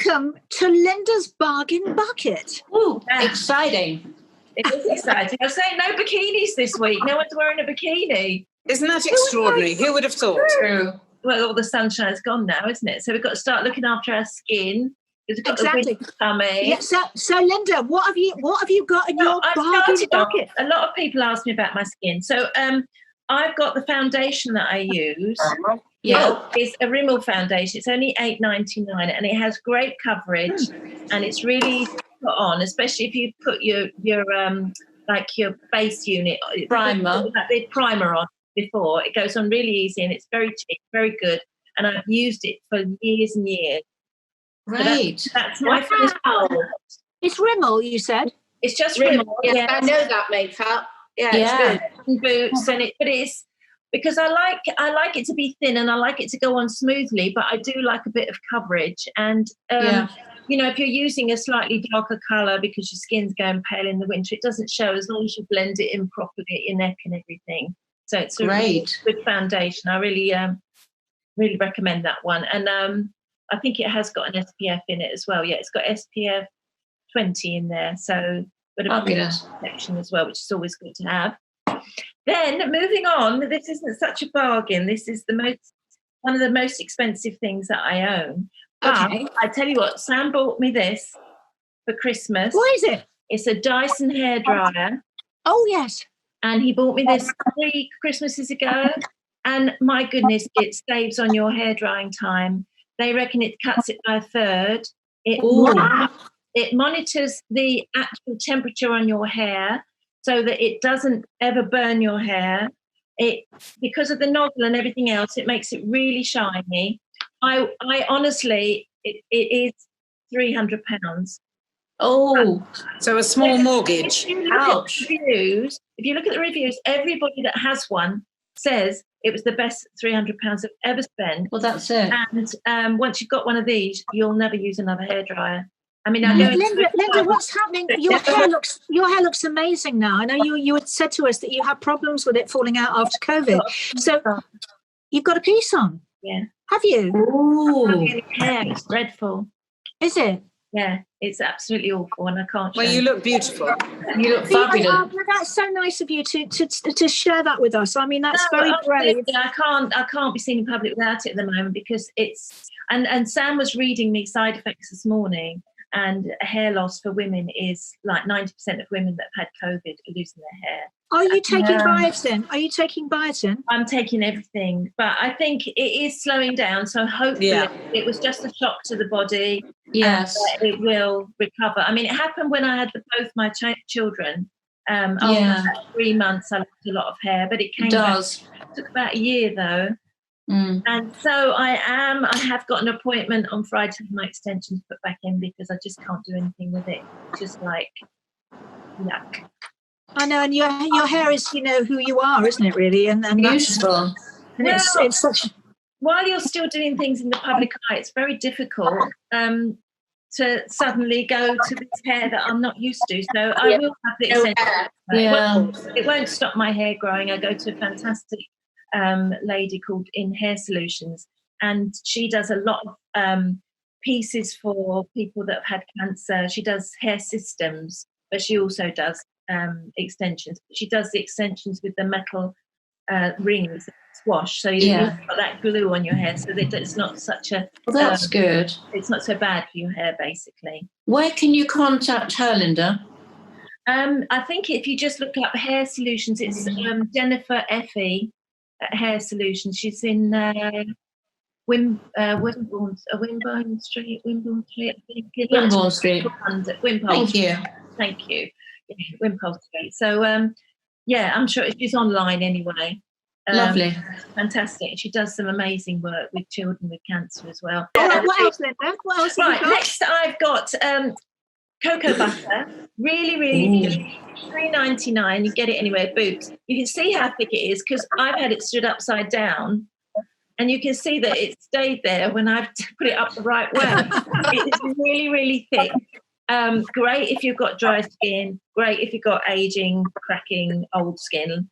Welcome to Linda's Bargain Bucket. Ooh, exciting. It is exciting. I was saying no bikinis this week. No one's wearing a bikini. Isn't that extraordinary? Who would have thought? True. Well, all the sunshine's gone now, isn't it? So we've got to start looking after our skin. We've got Exactly. the winter coming. Yeah, so Linda, what have you got in your bargain bucket? A lot of people ask me about my skin. So I've got the foundation that I use. It's a Rimmel foundation. It's only $8.99 and it has great coverage and it's really put on, especially if you put your like your base unit the primer on before. It goes on really easy and it's very cheap, very good. And I've used it for years and years. Great. So that's my first product. It's Rimmel, you said? It's just Rimmel. Yes, I know that makeup. Yeah, it's good. And boots but it's because I like it to be thin and I like it to go on smoothly, but I do like a bit of coverage. And you know, if you're using a slightly darker colour because your skin's going pale in the winter, it doesn't show as long as you blend it in properly at your neck and everything. So it's a really good foundation. I really really recommend that one. And I think it has got an SPF in it as well. Yeah, it's got SPF 20 in there. So got a bit of protection as well, which is always good to have. Then moving on, this isn't such a bargain. This is one of the most expensive things that I own. Okay. But I tell you what, Sam bought me this for Christmas. What is it? It's a Dyson hairdryer. Oh, yes. And he bought me this 3 Christmases ago. And my goodness, it saves on your hair drying time. They reckon it cuts it by a third. It monitors the actual temperature on your hair so that it doesn't ever burn your hair. Because of the nozzle and everything else, it makes it really shiny. I honestly, it is £300. Oh, so a small mortgage. If you look at the reviews, everybody that has one says it was the best £300 I've ever spent. Well, that's it. And once you've got one of these, you'll never use another hairdryer. I mean, Linda, what's happening? Your hair looks amazing now. I know you had said to us that you had problems with it falling out after COVID. So you've got a piece on. Yeah. Have you? Oh, hair. It's dreadful. Is it? Yeah, it's absolutely awful, and I can't. Well, you look beautiful. You look fabulous. That's so nice of you to share that with us. I mean, that's very brave. I can't be seen in public without it at the moment because it's. And Sam was reading me side effects this morning. And hair loss for women is like 90% of women that have had COVID are losing their hair. Are you taking biotin? Are you taking biotin? I'm taking everything, but I think it is slowing down. So hopefully it was just a shock to the body. Yes. And it will recover. I mean, it happened when I had both my children. After 3 months, I lost a lot of hair, but it came back. It took about a year though. And so I have got an appointment on Friday to have my extensions put back in because I just can't do anything with it. Just like yuck. I know, and your hair is, you know, who you are, isn't it? Really, and beautiful. And it's such. While you're still doing things in the public eye, it's very difficult to suddenly go to this hair that I'm not used to. So I will have the extensions. It won't stop my hair growing. I go to a fantastic lady called In Hair Solutions, and she does a lot of pieces for people that have had cancer. She does hair systems, but she also does extensions. She does the extensions with the metal rings swash, so you've got that glue on your hair, so that it's not such a. Well, that's good. It's not so bad for your hair, basically. Where can you contact her, Linda? I think if you just look up Hair Solutions, it's Jennifer Effie. Hair Solutions. She's in Wimborne Street. Wimpole Street. Thank you. Wimpole Street. So I'm sure she's online anyway. Lovely. Fantastic. She does some amazing work with children with cancer as well. What else, Linda? What else? Right. Next, I've got cocoa butter. Really, really good. $3.99. You get it anywhere. Boots. You can see how thick it is because I've had it stood upside down, and you can see that it stayed there when I've put it up the right way. It is really, really thick. Great if you've got dry skin. Great if you've got aging, cracking, old skin.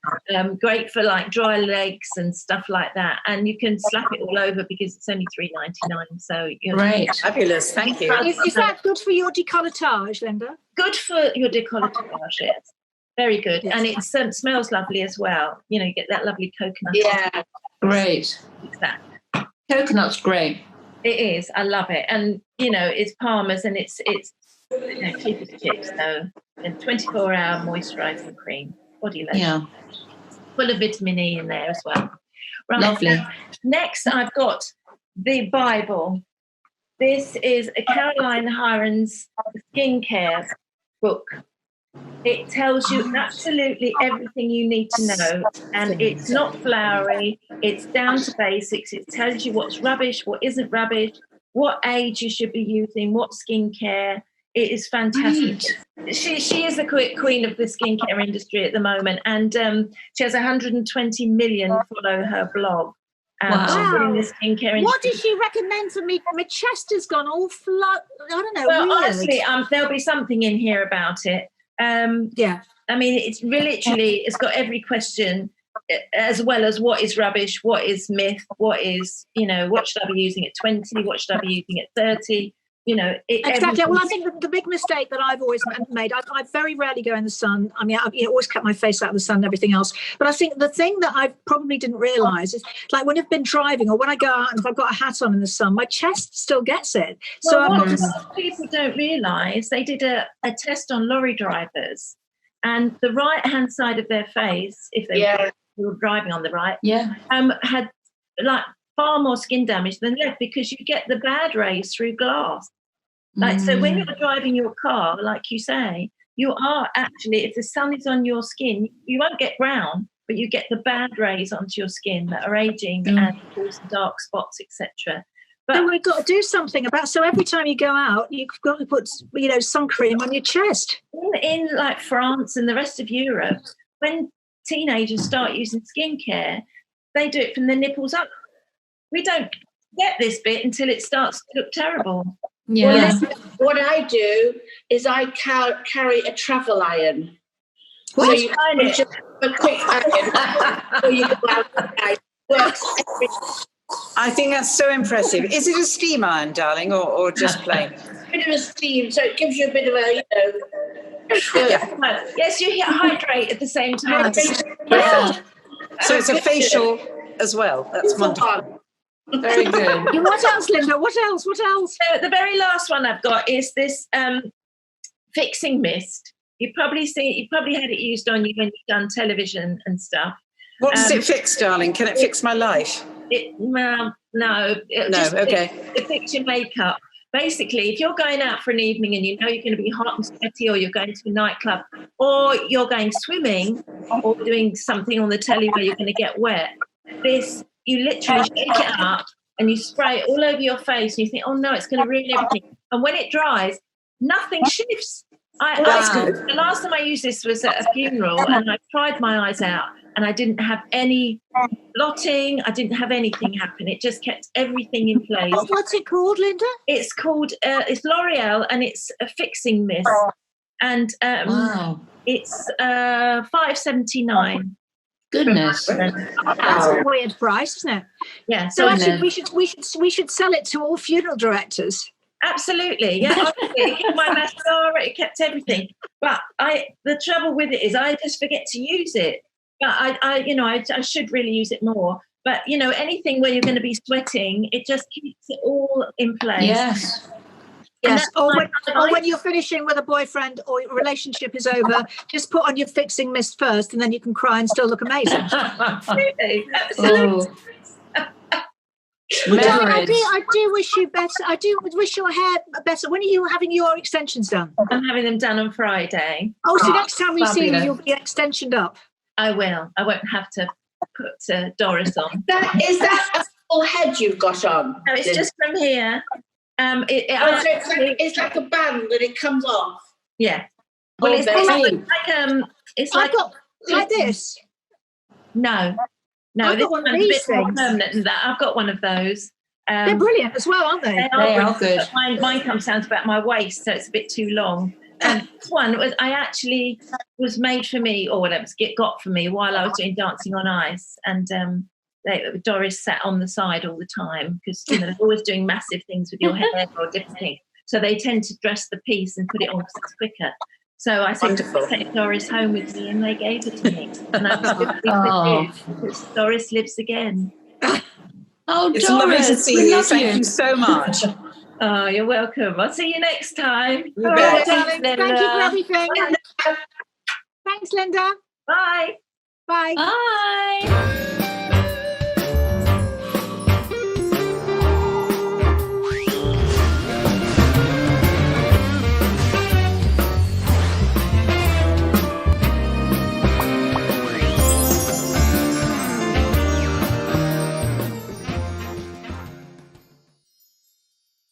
Great for like dry legs and stuff like that. And you can slap it all over because it's only $3.99. So Right. Fabulous. Thank you. Is that good for your décolletage, Linda? good for your décolletage. Yes. Very good. Yes. And it smells lovely as well. You know, you get that lovely coconut. Yeah. Great. It's that. Coconut's great. It is. I love it. And, you know, it's Palmer's and it's cheap as chips. So, and 24-hour moisturising cream, body lotion. Yeah. Full of vitamin E in there as well. Right. Lovely. Next, I've got the Bible. This is a Caroline Hirons skincare book. It tells you absolutely everything you need to know, and it's not flowery. It's down to basics. It tells you what's rubbish, what isn't rubbish, what age you should be using, what skincare. It is fantastic. Right. She is the queen of the skincare industry at the moment, and she has 120 million follow her blog. Wow. In the skincare industry. What did she recommend for me? My chest has gone all I don't know. Well, weird. honestly, there'll be something in here about it. Yeah. I mean, it's literally, it's got every question, as well as what is rubbish, what is myth, what is, you know, what should I be using at 20, what should I be using at 30, you know. Exactly. Well, I think the big mistake that I've always made, I very rarely go in the sun. I mean, I've always kept my face out of the sun and everything else. But I think the thing that I probably didn't realise is, like, when I've been driving or when I go out and if I've got a hat on in the sun, my chest still gets it. So well, I've what got people don't realise, they did a test on lorry drivers, and the right-hand side of their face, if they were driving on the right, had like far more skin damage than left, because you get the bad rays through glass. Like, so when you're driving your car, like you say, you are actually, if the sun is on your skin, you won't get brown, but you get the bad rays onto your skin that are aging and cause dark spots, etc. But we've got to do something about. So every time you go out, you've got to put, you know, sun cream on your chest. in like France and the rest of Europe, when teenagers start using skincare, they do it from the nipples up. We don't get this bit until it starts to look terrible. Yeah. Well, what I do is I carry a travel iron. What? So you can just a quick iron before you go out the night. Works every I think that's so impressive. Is it a steam iron, darling, or just plain? bit of a steam, so it gives you a bit of a, you know. Yes, you hydrate at the same time. Yeah. So it's a facial as well. That's wonderful. Very good. What else, Linda? What else? So the very last one I've got is this fixing mist. You've probably had it used on you when you've done television and stuff. What does it fix, darling? Can it fix my life? No. Okay. It fix your makeup. Basically, if you're going out for an evening and you know you're going to be hot and sweaty, or you're going to a nightclub, or you're going swimming, or doing something on the telly where you're going to get wet, you literally shake it up and you spray it all over your face, and you think, oh no, it's going to ruin everything. And when it dries, nothing shifts. The last time I used this was at a funeral, and I cried my eyes out, and I didn't have any blotting. I didn't have anything happen. It just kept everything in place. What's it called, Linda? It's called it's L'Oreal, and it's a fixing mist, and it's $5.79. Goodness. That's a weird price, isn't it? Yeah. So actually, we should sell it to all funeral directors. Absolutely, yeah. Honestly, it kept my mascara, it kept everything. But the trouble with it is I just forget to use it. But I should really use it more. But you know, anything where you're going to be sweating, it just keeps it all in place. Yes. Yes. Or when you're finishing with a boyfriend or your relationship is over, just put on your fixing mist first, and then you can cry and still look amazing. Absolutely. Oh. I do wish you better. I do wish your hair better. When are you having your extensions done? I'm having them done on Friday. Oh, so next time we see you, fabulous. you'll be extensioned up. I will. I won't have to put Doris on. Is that a full head you've got on? No, it's just from here. So it's like a band that it comes off. Yeah. Well, it's I've got like this. No, I've this got one of one's a these bit more things. permanent than that. I've got one of those. They're brilliant as well, aren't they? They They are brilliant. good. Mine comes down to about my waist, so it's a bit too long. And this one was made for me, or whatever, got for me while I was doing Dancing on Ice. And Doris sat on the side all the time because they're always doing massive things with your hair or different things. So they tend to dress the piece and put it on because it's quicker. So I said, Wonderful. take Doris home with me, and they gave it to me. And I was really Oh. because Doris lives again. Oh, It's lovely to Doris, see we you. love Thank you so much. Oh, you're welcome. I'll see you next time. You All bet. right, darling. Linda. Thank you for everything. Thanks, Linda. Bye. Bye. Bye.